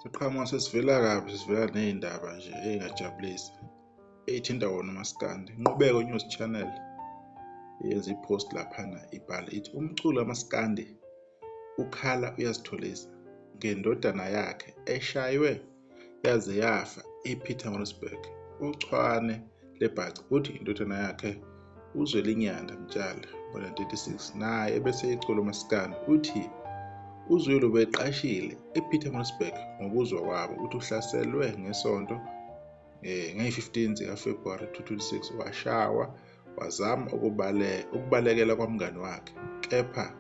Uqhamuka sesivela kabi, sesivela nezindaba nje ezingajabulisi ey'thinta wona uMaskandi. Inqubeko News Channel yenza ipost laphana ibhala ithi umculi kaMaskandi ukhala uyazitholisa ngendodana yakhe eshaywe yaze yafa ePietermaritzburg. Uchwane lebhaca uthi indodana yakhe uZwelinyanda Mtshali, 36, naye ebese icula uMaskandi uthi uZwelo ubeqashile ePietermaritzburg ngokuzwa kwabo uthi uhlaselwe ngesonto ngeyi-15 zikaFebhuwari 2026 washawa wazama ukubalekela kwamngani wakhe, kepha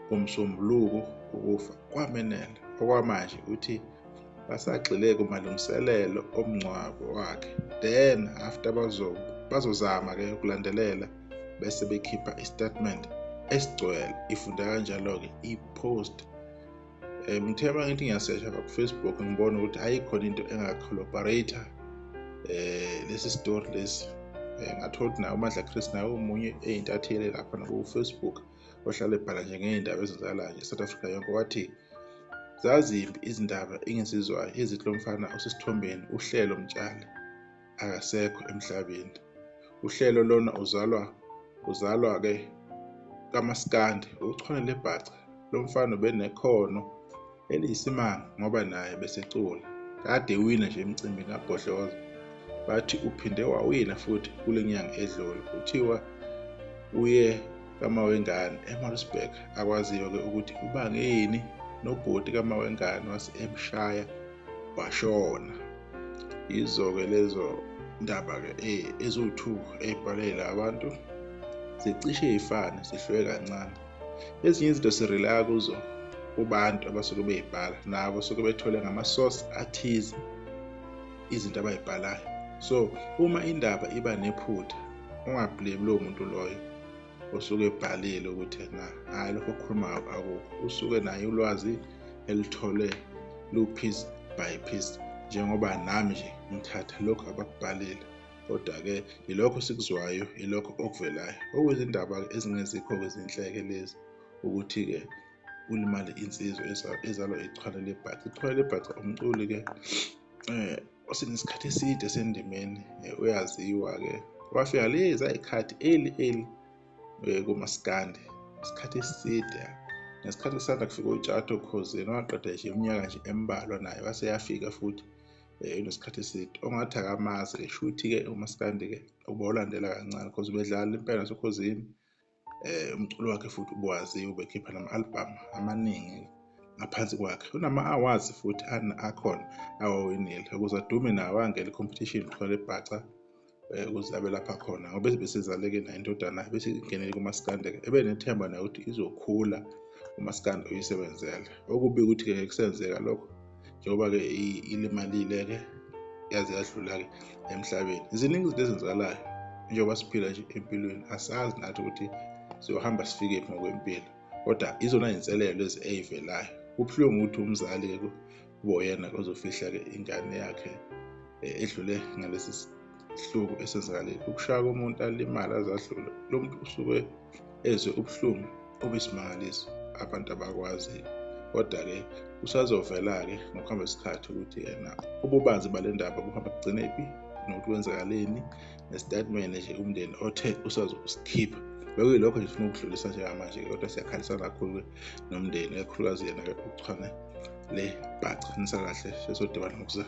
ngomsombuluko ukufa kwamenela. Okwamanje uthi basagxile kumalungiselelo omngcwabo wakhe, then after bazozama-ke ukulandelela bese bekhipha istatement esigcwele. Ifunda kanjalo-ke ipost. Ngithe uma ngithi ngiyasesha ku-Facebook ngibona ukuthi ayikhona into enga-collaborate lesi story lesi. Ngathola ukuthi naye uMandla Chris naye omunye eyintatheli lapha ku-Facebook ohlala ebhala nje ngey'ndaba ezenzakalayo nje eSouth Africa yonke, wathi zazimbi izindaba engizizwayo ezithi lo mfana osesithombeni uHlelo Mtshali akasekho emhlabeni. Uhlelo lona uzalwa-ke kaMaskandi, uchwane lebhaca. Lo mfana ubenekhono eliyisimanga ngoba naye besecula, kade wina nje emcimbini kabhodloza. Bathi uphinde wawina futhi kule nyanga edlule. Kuthiwa uye kaMawengane eMaritzburg, akwaziyo-ke ukuthi ubangeni nobhoti kaMawengane wase emshaya washona. Yizo-ke lezo ndaba-ke eziwu-2 ey'bhalwe la bantu, zicishe y'fane, zihlwe kancane. Ezinye izinto sirelaya kuzo kubantu abasuke bey'bhala, nabo suke bethole ngama-source athize izinto abay'bhalayo. So uma indaba iba nephutha, ungablame lowo muntu loyo osuke ebhalile ukuthi hayi lokho okukhulumayo akukho. Usuke naye ulwazi elithole lu-piece by piece, njengoba nami nje ngithatha lokho abakubhalile, kodwa-ke yilokho sikuzwayo, yilokho okuvelayo. Okuyizindaba-ke ezingezikho-ke zinhleke lezi, ukuthi-ke kulimale insizwa ezalwa ichwane lebhaca. Ichwane lebhaca umculi-ke osenesikhathi eside sendimeni, uyaziwa-ke. Wafika lezi ayikhathi early kuMaskandi, isikhathi eside, ngesikhathi kusanda kufika uTshato Khosini waqeda nje iminyaka nje embalwa, naye wase yafika futhi unesikhathi eside. Ongathi akamazi-ke shuthi-ke uMaskandi-ke ubewulandela kancane because ubedlala impela naseKhosini. Umculo wakhe futhi ubuwaziwe, ubekhipha nama-albhamu amaningi ngaphansi kwakhe. Unama-awards futhi akhona awawinile ukuze adume nawo wangena i-competition uchwane lebhaca ukuze abe lapha khona, ngoba besezaleke naye indodana bese ingenele kuMaskandi-ke. Ebenethemba naye ukuthi izokhula uMaskandi uyisebenzele. Okubi ukuthi-ke kusenzeka lokho njengoba-ke ilimalile-ke yaze yadlula-ke emhlabeni. Ziningi izinto ezenzakalayo njengoba siphila nje empilweni, asazi nathi ukuthi siyohamba sifikephi ngokwempilo, kodwa izona iy'nselelo lezi ey'velayo. Kubuhlungu ukuthi umzali-ke kube uyena ozofihla-ke ingane yakhe edlule ngalesi sihluku esenzakalile. Ukushaya komuntu alimale aze adlule, lo muntu usuke ezwe ubuhlungu obesimangaliso, abantu abakwazi. Kodwa-ke kusazovela-ke ngokuhamba kwesikhathi ukuthi yena ububanzi bale ndaba buhamba bugcinephi nokuthi kwenzakaleni, nestatement nje umndeni othe usazokusikhipha. Bekuyilokho nje sifuna ukudlulisa njengamanje, kodwa siyakhalisana kakhulu nomndeni, ekakhulukazi yena-ke uchwane lebhaca. Nisa kahle, sesodibana ngokuzayo.